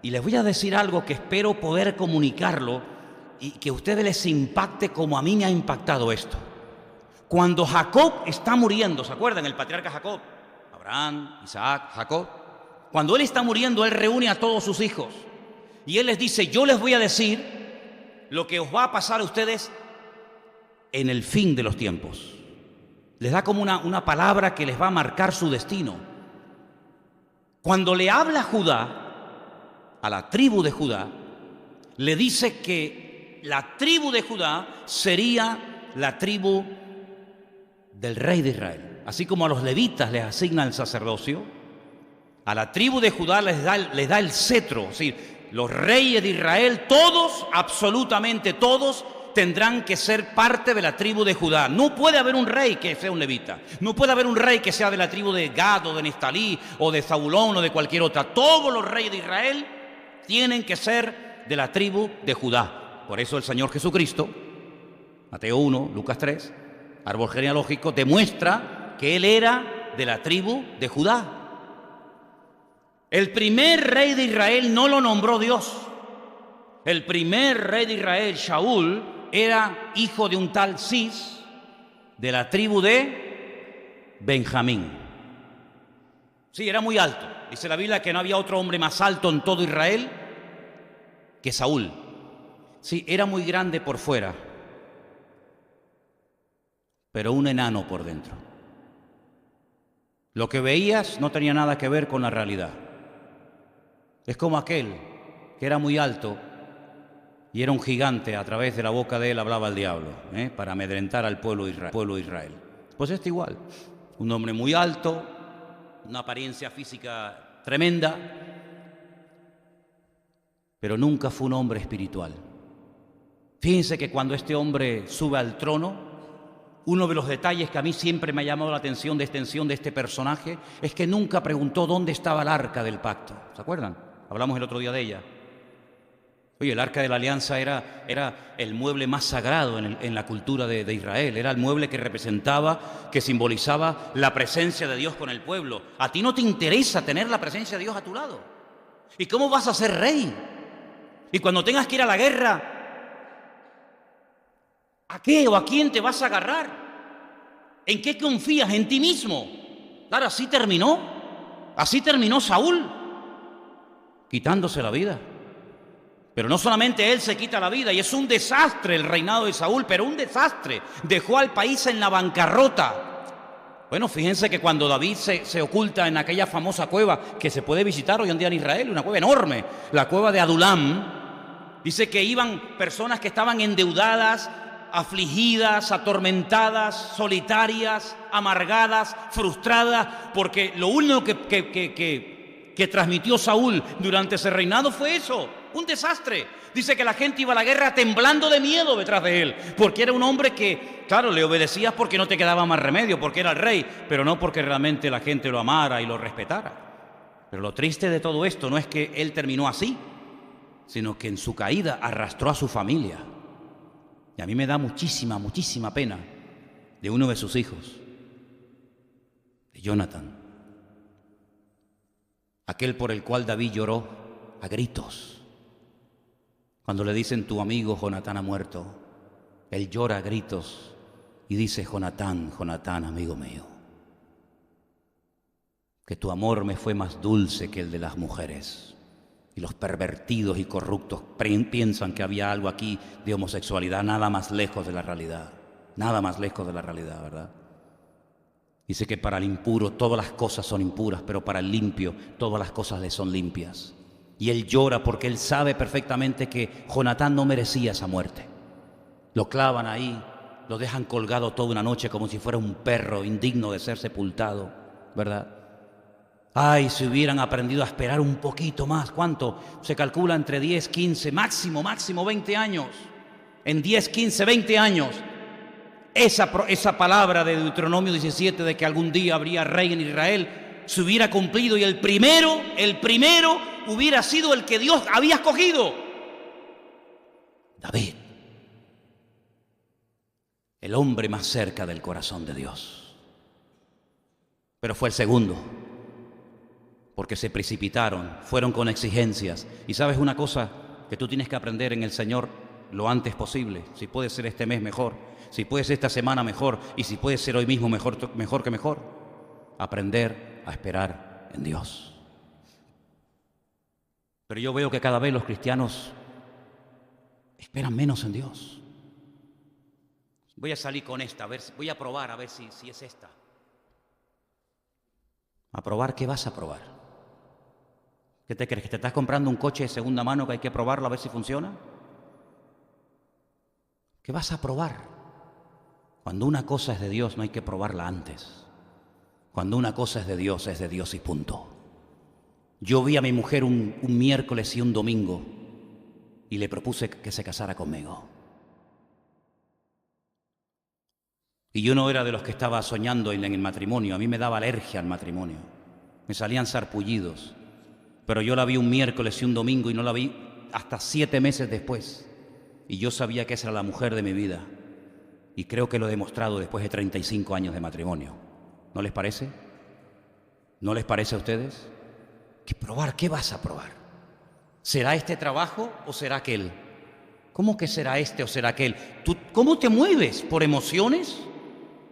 Y les voy a decir algo que espero poder comunicarlo y que a ustedes les impacte como a mí me ha impactado esto. Cuando Jacob está muriendo, ¿se acuerdan? El patriarca Jacob, Abraham, Isaac, Jacob. Cuando él está muriendo, él reúne a todos sus hijos y él les dice, yo les voy a decir lo que os va a pasar a ustedes en el fin de los tiempos. Les da como una palabra que les va a marcar su destino. Cuando le habla a Judá, a la tribu de Judá, le dice que la tribu de Judá sería la tribu del rey de Israel. Así como a los levitas les asigna el sacerdocio, a la tribu de Judá les da el cetro, es decir, los reyes de Israel, todos, absolutamente todos, tendrán que ser parte de la tribu de Judá. No puede haber un rey que sea un levita. No puede haber un rey que sea de la tribu de Gad o de Neftalí o de Zabulón o de cualquier otra. Todos los reyes de Israel tienen que ser de la tribu de Judá. Por eso el Señor Jesucristo, Mateo 1, Lucas 3, árbol genealógico, demuestra que Él era de la tribu de Judá. El primer rey de Israel no lo nombró Dios. El primer rey de Israel, Shaul, era hijo de un tal Cis, de la tribu de Benjamín. Sí, era muy alto. Dice la Biblia que no había otro hombre más alto en todo Israel que Saúl. Sí, era muy grande por fuera, pero un enano por dentro. Lo que veías no tenía nada que ver con la realidad. Es como aquel que era muy alto y era un gigante, a través de la boca de él hablaba el diablo, para amedrentar al pueblo de Israel. Pues este igual, un hombre muy alto, una apariencia física tremenda, pero nunca fue un hombre espiritual. Fíjense que cuando este hombre sube al trono, uno de los detalles que a mí siempre me ha llamado la atención de extensión de este personaje es que nunca preguntó dónde estaba el arca del pacto. ¿Se acuerdan? Hablamos el otro día de ella. Oye, el arca de la alianza era el mueble más sagrado en la cultura de Israel. Era el mueble que representaba, que simbolizaba la presencia de Dios con el pueblo. A ti no te interesa tener la presencia de Dios a tu lado. ¿Y cómo vas a ser rey? Y cuando tengas que ir a la guerra, ¿a qué o a quién te vas a agarrar? ¿En qué confías? ¿En ti mismo? Claro, así terminó. Así terminó Saúl, quitándose la vida. Pero no solamente él se quita la vida, y es un desastre el reinado de Saúl, pero un desastre. Dejó al país en la bancarrota. Bueno, fíjense que cuando David se oculta en aquella famosa cueva que se puede visitar hoy en día en Israel, una cueva enorme, la cueva de Adulam, dice que iban personas que estaban endeudadas, afligidas, atormentadas, solitarias, amargadas, frustradas, porque lo único que transmitió Saúl durante ese reinado fue eso, un desastre. Dice que la gente iba a la guerra temblando de miedo detrás de él, porque era un hombre que, claro, le obedecías porque no te quedaba más remedio, porque era el rey, pero no porque realmente la gente lo amara y lo respetara. Pero lo triste de todo esto no es que él terminó así, sino que en su caída arrastró a su familia. Y a mí me da muchísima, muchísima pena de uno de sus hijos, de Jonathan, aquel por el cual David lloró a gritos. Cuando le dicen tu amigo Jonatán ha muerto, él llora a gritos y dice: Jonatán, Jonatán, amigo mío, que tu amor me fue más dulce que el de las mujeres. Y los pervertidos y corruptos piensan que había algo aquí de homosexualidad, nada más lejos de la realidad. Nada más lejos de la realidad, ¿verdad? Dice que para el impuro todas las cosas son impuras, pero para el limpio todas las cosas le son limpias. Y él llora porque él sabe perfectamente que Jonatán no merecía esa muerte. Lo clavan ahí, lo dejan colgado toda una noche como si fuera un perro indigno de ser sepultado, ¿verdad? Ay, si hubieran aprendido a esperar un poquito más. ¿Cuánto? Se calcula entre 10, 15, máximo 20 años. En 10, 15, 20 años. Esa palabra de Deuteronomio 17 de que algún día habría rey en Israel se hubiera cumplido, y el primero hubiera sido el que Dios había escogido: David, el hombre más cerca del corazón de Dios. Pero fue el segundo, porque se precipitaron, fueron con exigencias. Y sabes una cosa que tú tienes que aprender en el Señor lo antes posible. Si puede ser este mes, mejor. Si puede ser esta semana, mejor. Y si puede ser hoy mismo, mejor que mejor. Aprender a esperar en Dios. Pero yo veo que cada vez los cristianos esperan menos en Dios. Voy a salir con esta, voy a probar a ver si es esta. ¿A probar qué vas a probar? ¿Qué te crees? ¿Que te estás comprando un coche de segunda mano que hay que probarlo a ver si funciona? ¿Qué vas a probar? Cuando una cosa es de Dios no hay que probarla antes. Cuando una cosa es de Dios y punto. Yo vi a mi mujer un miércoles y un domingo y le propuse que se casara conmigo. Y yo no era de los que estaba soñando en el matrimonio. A mí me daba alergia al matrimonio. Me salían sarpullidos. Pero yo la vi un miércoles y un domingo y no la vi hasta 7 meses después. Y yo sabía que esa era la mujer de mi vida. Y creo que lo he demostrado después de 35 años de matrimonio. ¿No les parece? ¿No les parece a ustedes? ¿Qué probar? ¿Qué vas a probar? ¿Será este trabajo o será aquel? ¿Cómo que será este o será aquel? ¿Tú cómo te mueves? ¿Por emociones?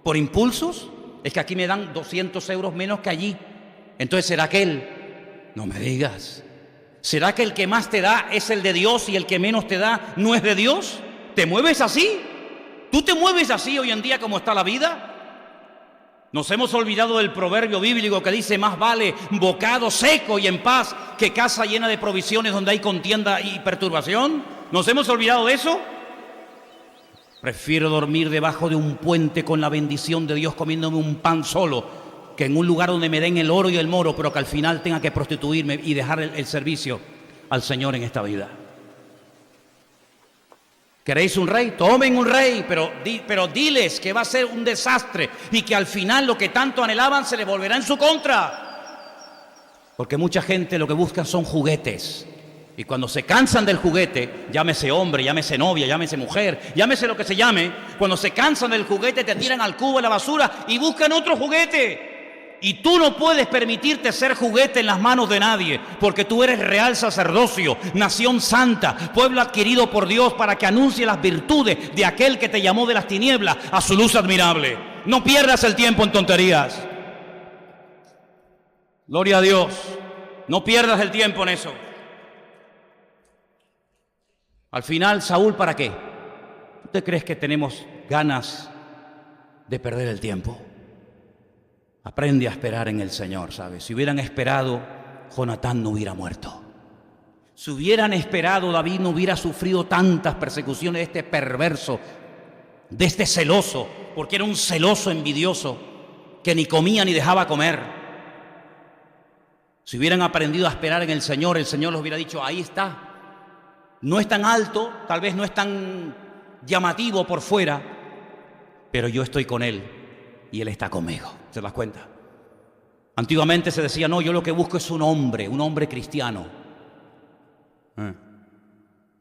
¿Por impulsos? Es que aquí me dan 200 euros menos que allí. Entonces será aquel. No me digas. ¿Será que el que más te da es el de Dios y el que menos te da no es de Dios? ¿Te mueves así? ¿Tú te mueves así hoy en día como está la vida? Nos hemos olvidado del proverbio bíblico que dice: más vale bocado seco y en paz que casa llena de provisiones donde hay contienda y perturbación. ¿Nos hemos olvidado de eso? Prefiero dormir debajo de un puente con la bendición de Dios comiéndome un pan solo, que en un lugar donde me den el oro y el moro, pero que al final tenga que prostituirme y dejar el servicio al Señor en esta vida. ¿Queréis un rey? Tomen un rey, pero diles que va a ser un desastre y que al final lo que tanto anhelaban se les volverá en su contra. Porque mucha gente lo que busca son juguetes. Y cuando se cansan del juguete, llámese hombre, llámese novia, llámese mujer, llámese lo que se llame, cuando se cansan del juguete te tiran al cubo de la basura y buscan otro juguete. Y tú no puedes permitirte ser juguete en las manos de nadie, porque tú eres real sacerdocio, nación santa, pueblo adquirido por Dios para que anuncie las virtudes de aquel que te llamó de las tinieblas a su luz admirable. No pierdas el tiempo en tonterías. Gloria a Dios. No pierdas el tiempo en eso. Al final, Saúl, ¿para qué? ¿Tú te crees que tenemos ganas de perder el tiempo? Aprende a esperar en el Señor, ¿sabes? Si hubieran esperado, Jonatán no hubiera muerto. Si hubieran esperado, David no hubiera sufrido tantas persecuciones de este perverso, de este celoso, porque era un celoso envidioso que ni comía ni dejaba comer. Si hubieran aprendido a esperar en el Señor les hubiera dicho: ahí está. No es tan alto, tal vez no es tan llamativo por fuera, pero yo estoy con Él y Él está conmigo. ¿Se das cuenta? Antiguamente se decía: no, yo lo que busco es un hombre cristiano.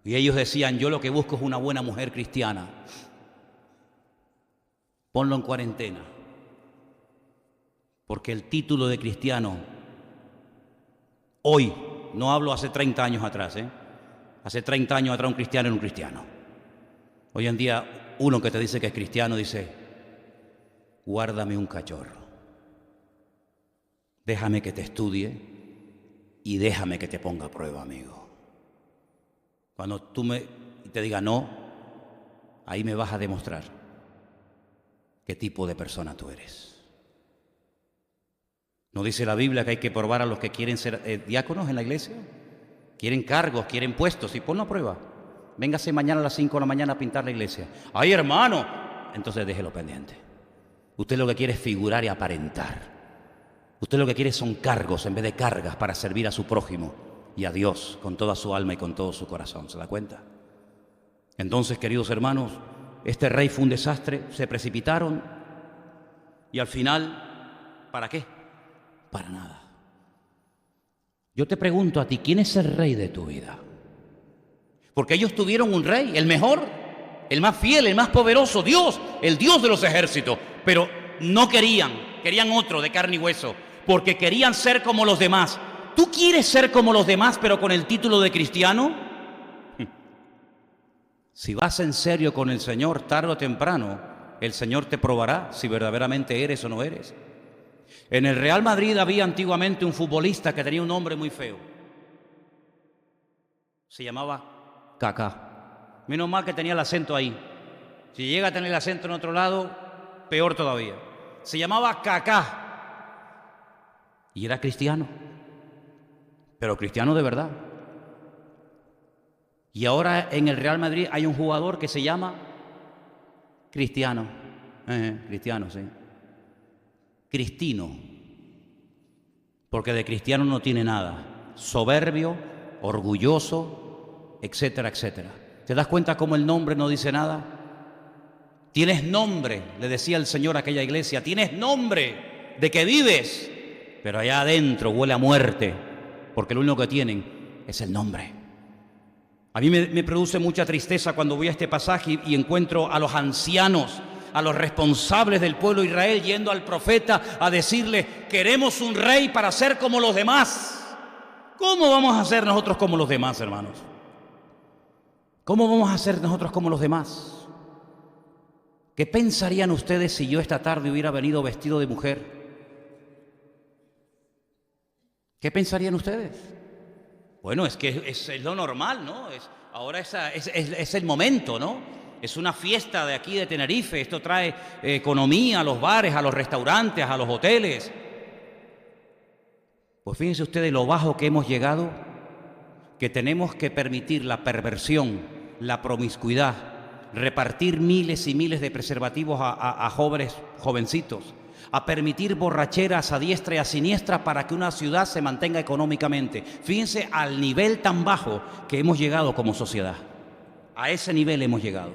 Y ellos decían: yo lo que busco es una buena mujer cristiana. Ponlo en cuarentena, porque el título de cristiano, hoy, no hablo hace 30 años atrás, hace 30 años atrás un cristiano era un cristiano. Hoy en día uno que te dice que es cristiano dice: guárdame un cachorro, déjame que te estudie y déjame que te ponga a prueba, amigo. Cuando tú te diga no, ahí me vas a demostrar qué tipo de persona tú eres. ¿No dice la Biblia que hay que probar a los que quieren ser diáconos en la iglesia? Quieren cargos, quieren puestos, y ponlo a prueba. Véngase mañana a las 5 de la mañana a pintar la iglesia. ¡Ay, hermano! Entonces déjelo pendiente. Usted lo que quiere es figurar y aparentar. Usted lo que quiere son cargos en vez de cargas para servir a su prójimo y a Dios con toda su alma y con todo su corazón. ¿Se da cuenta? Entonces, queridos hermanos, este rey fue un desastre, se precipitaron y al final, ¿para qué? Para nada. Yo te pregunto a ti, ¿quién es el rey de tu vida? Porque ellos tuvieron un rey, el mejor, el más fiel, el más poderoso, Dios, el Dios de los ejércitos, pero no querían otro de carne y hueso, porque querían ser como los demás. ¿Tú quieres ser como los demás, pero con el título de cristiano? Si vas en serio con el Señor, tarde o temprano, el Señor te probará si verdaderamente eres o no eres. En el Real Madrid había antiguamente un futbolista que tenía un nombre muy feo. Se llamaba Kaká. Menos mal que tenía el acento ahí. Si llega a tener el acento en otro lado, peor todavía. Se llamaba Kaká. Y era cristiano. Pero cristiano de verdad. Y ahora en el Real Madrid hay un jugador que se llama Cristiano. Cristiano, sí. Cristino. Porque de cristiano no tiene nada. soberbio, orgulloso, etcétera, etcétera. ¿Te das cuenta cómo el nombre no dice nada? Tienes nombre, le decía el Señor a aquella iglesia, tienes nombre de que vives, pero allá adentro huele a muerte, porque lo único que tienen es el nombre. A mí me produce mucha tristeza cuando voy a este pasaje y encuentro a los ancianos, a los responsables del pueblo de Israel yendo al profeta a decirle: queremos un rey para ser como los demás. ¿Cómo vamos a ser nosotros como los demás, hermanos? ¿Cómo vamos a ser nosotros como los demás? ¿Qué pensarían ustedes si yo esta tarde hubiera venido vestido de mujer? ¿Qué pensarían ustedes? Bueno, es que es lo normal, ¿no? Ahora es el momento, ¿no? Es una fiesta de aquí de Tenerife. Esto trae economía a los bares, a los restaurantes, a los hoteles. Pues fíjense ustedes lo bajo que hemos llegado, que tenemos que permitir la perversión, la promiscuidad, repartir miles y miles de preservativos a jóvenes, jovencitos, a permitir borracheras a diestra y a siniestra para que una ciudad se mantenga económicamente. Fíjense al nivel tan bajo que hemos llegado como sociedad. A ese nivel hemos llegado.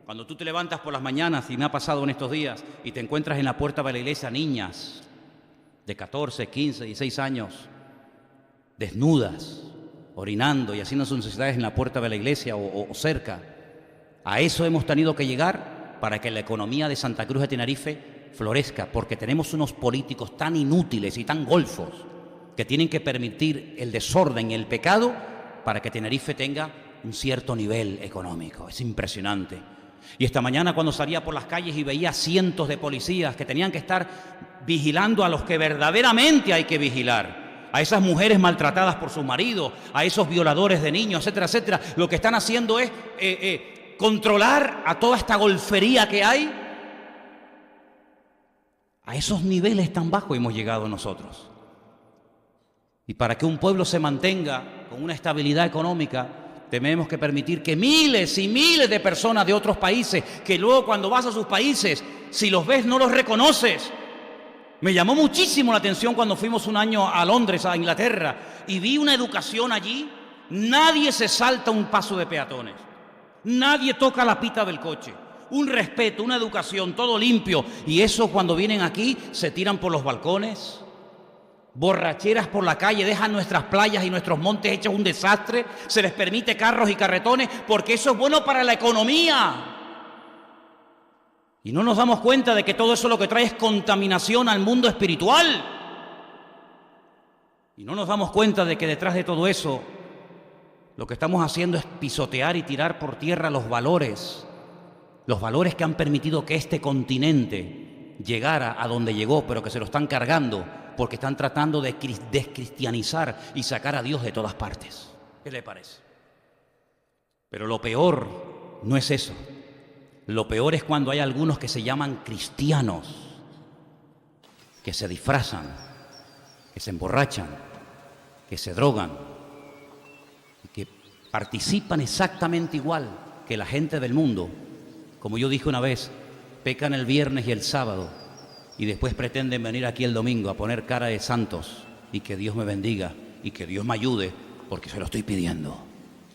Cuando tú te levantas por las mañanas, y me ha pasado en estos días, y te encuentras en la puerta de la iglesia niñas de 14, 15, 16 años, desnudas, orinando y haciendo sus necesidades en la puerta de la iglesia o cerca. A eso hemos tenido que llegar para que la economía de Santa Cruz de Tenerife florezca, porque tenemos unos políticos tan inútiles y tan golfos que tienen que permitir el desorden y el pecado para que Tenerife tenga un cierto nivel económico. Es impresionante. Y esta mañana cuando salía por las calles y veía cientos de policías que tenían que estar vigilando a los que verdaderamente hay que vigilar, a esas mujeres maltratadas por sus maridos, a esos violadores de niños, etcétera, etcétera, lo que están haciendo es controlar a toda esta golfería que hay. A esos niveles tan bajos hemos llegado nosotros. Y para que un pueblo se mantenga con una estabilidad económica, tenemos que permitir que miles y miles de personas de otros países, que luego cuando vas a sus países, si los ves no los reconoces. Me llamó muchísimo la atención cuando fuimos un año a Londres, a Inglaterra, y vi una educación allí. Nadie se salta un paso de peatones, nadie toca la pita del coche. Un respeto, una educación, todo limpio. Y eso cuando vienen aquí se tiran por los balcones, borracheras por la calle, dejan nuestras playas y nuestros montes hechos un desastre. Se les permite carros y carretones porque eso es bueno para la economía. Y no nos damos cuenta de que todo eso lo que trae es contaminación al mundo espiritual. Y no nos damos cuenta de que detrás de todo eso lo que estamos haciendo es pisotear y tirar por tierra los valores que han permitido que este continente llegara a donde llegó, pero que se lo están cargando porque están tratando de descristianizar y sacar a Dios de todas partes. ¿Qué le parece? Pero lo peor no es eso. Lo peor es cuando hay algunos que se llaman cristianos, que se disfrazan, que se emborrachan, que se drogan, y que participan exactamente igual que la gente del mundo. Como yo dije una vez, pecan el viernes y el sábado y después pretenden venir aquí el domingo a poner cara de santos y que Dios me bendiga y que Dios me ayude porque se lo estoy pidiendo.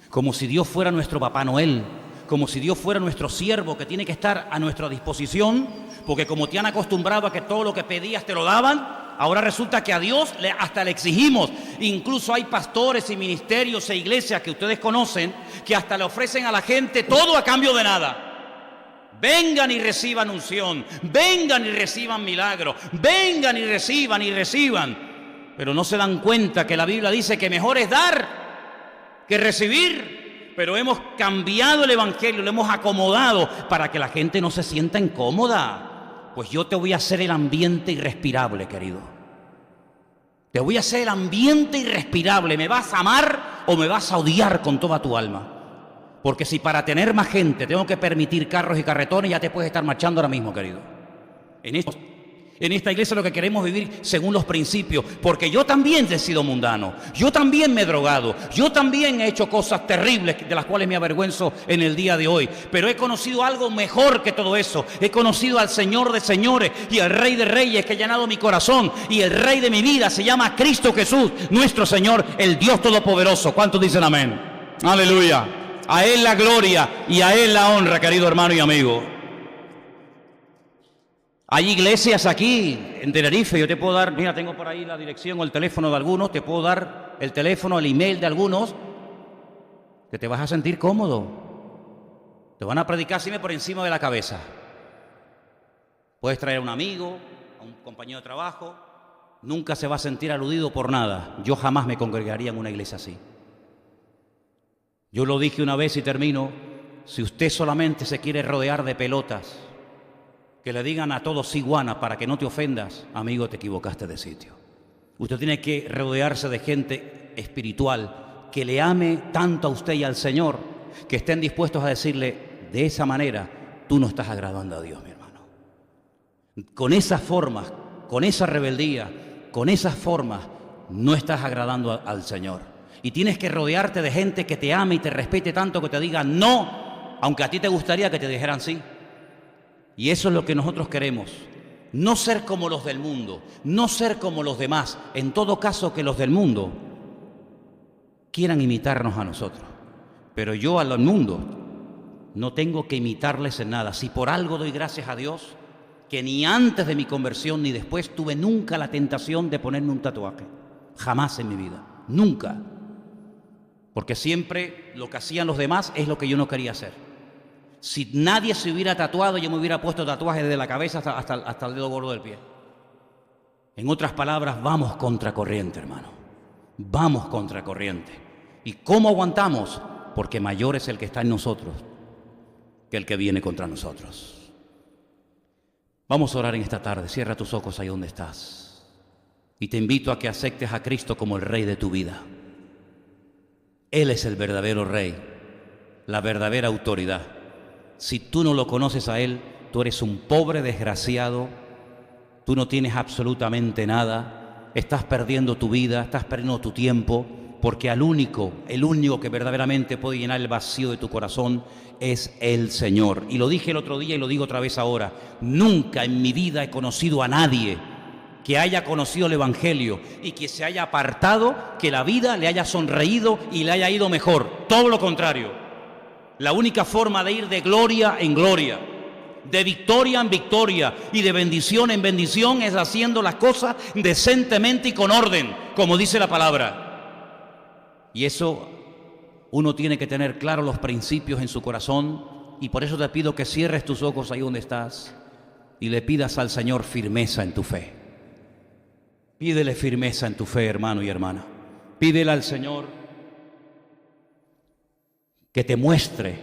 Como si Dios fuera nuestro Papá Noel, como si Dios fuera nuestro siervo que tiene que estar a nuestra disposición, porque como te han acostumbrado a que todo lo que pedías te lo daban, ahora resulta que a Dios hasta le exigimos. Incluso hay pastores y ministerios e iglesias que ustedes conocen que hasta le ofrecen a la gente todo a cambio de nada. Vengan y reciban unción, vengan y reciban milagro, vengan y reciban. Pero no se dan cuenta que la Biblia dice que mejor es dar que recibir. Pero hemos cambiado el evangelio, lo hemos acomodado para que la gente no se sienta incómoda. Pues yo te voy a hacer el ambiente irrespirable, querido. Te voy a hacer el ambiente irrespirable. ¿Me vas a amar o me vas a odiar con toda tu alma? Porque si para tener más gente tengo que permitir carros y carretones, ya te puedes estar marchando ahora mismo, querido. En esto En esta iglesia lo que queremos vivir según los principios, porque yo también he sido mundano, yo también me he drogado, yo también he hecho cosas terribles de las cuales me avergüenzo en el día de hoy, pero he conocido algo mejor que todo eso. He conocido al Señor de señores y al Rey de reyes que ha llenado mi corazón, y el Rey de mi vida se llama Cristo Jesús, nuestro Señor, el Dios Todopoderoso. ¿Cuántos dicen amén? Aleluya. A Él la gloria y a Él la honra, querido hermano y amigo. Hay iglesias aquí en Tenerife, yo te puedo dar, mira, tengo por ahí la dirección o el teléfono de algunos, te puedo dar el teléfono, el email de algunos, que te vas a sentir cómodo. Te van a predicar siempre por encima de la cabeza. Puedes traer a un amigo, a un compañero de trabajo, nunca se va a sentir aludido por nada. Yo jamás me congregaría en una iglesia así. Yo lo dije una vez y termino: si usted solamente se quiere rodear de pelotas, que le digan a todos iguana para que no te ofendas, amigo, te equivocaste de sitio. Usted tiene que rodearse de gente espiritual que le ame tanto a usted y al Señor, que estén dispuestos a decirle: de esa manera tú no estás agradando a Dios, mi hermano. Con esas formas, con esa rebeldía, con esas formas, no estás agradando al Señor. Y tienes que rodearte de gente que te ame y te respete tanto, que te diga no, aunque a ti te gustaría que te dijeran sí. Y eso es lo que nosotros queremos. No ser como los del mundo, no ser como los demás. En todo caso, que los del mundo quieran imitarnos a nosotros. Pero yo al mundo no tengo que imitarles en nada. Si por algo doy gracias a Dios, que ni antes de mi conversión ni después tuve nunca la tentación de ponerme un tatuaje. Jamás en mi vida. Nunca. Porque siempre lo que hacían los demás es lo que yo no quería hacer. Si nadie se hubiera tatuado, yo me hubiera puesto tatuajes desde la cabeza hasta el dedo gordo del pie. En otras palabras, vamos contracorriente, hermano. Vamos contracorriente. ¿Y cómo aguantamos? Porque mayor es el que está en nosotros que el que viene contra nosotros. Vamos a orar en esta tarde. Cierra tus ojos ahí donde estás. Y te invito a que aceptes a Cristo como el Rey de tu vida. Él es el verdadero Rey, la verdadera autoridad. Si tú no lo conoces a Él, tú eres un pobre desgraciado, tú no tienes absolutamente nada, estás perdiendo tu vida, estás perdiendo tu tiempo, porque el único que verdaderamente puede llenar el vacío de tu corazón es el Señor. Y lo dije el otro día y lo digo otra vez ahora: nunca en mi vida he conocido a nadie que haya conocido el Evangelio y que se haya apartado, que la vida le haya sonreído y le haya ido mejor. Todo lo contrario. La única forma de ir de gloria en gloria, de victoria en victoria y de bendición en bendición es haciendo las cosas decentemente y con orden, como dice la palabra. Y eso uno tiene que tener claros los principios en su corazón, y por eso te pido que cierres tus ojos ahí donde estás y le pidas al Señor firmeza en tu fe. Pídele firmeza en tu fe, hermano y hermana. Pídele al Señor que te muestre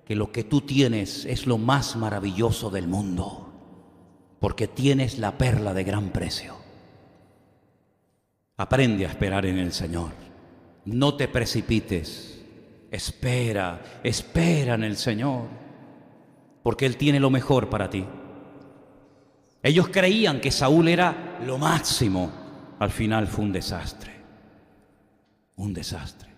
que lo que tú tienes es lo más maravilloso del mundo, porque tienes la perla de gran precio. Aprende a esperar en el Señor. No te precipites. Espera en el Señor, porque Él tiene lo mejor para ti. Ellos creían que Saúl era lo máximo. Al final fue un desastre. Un desastre.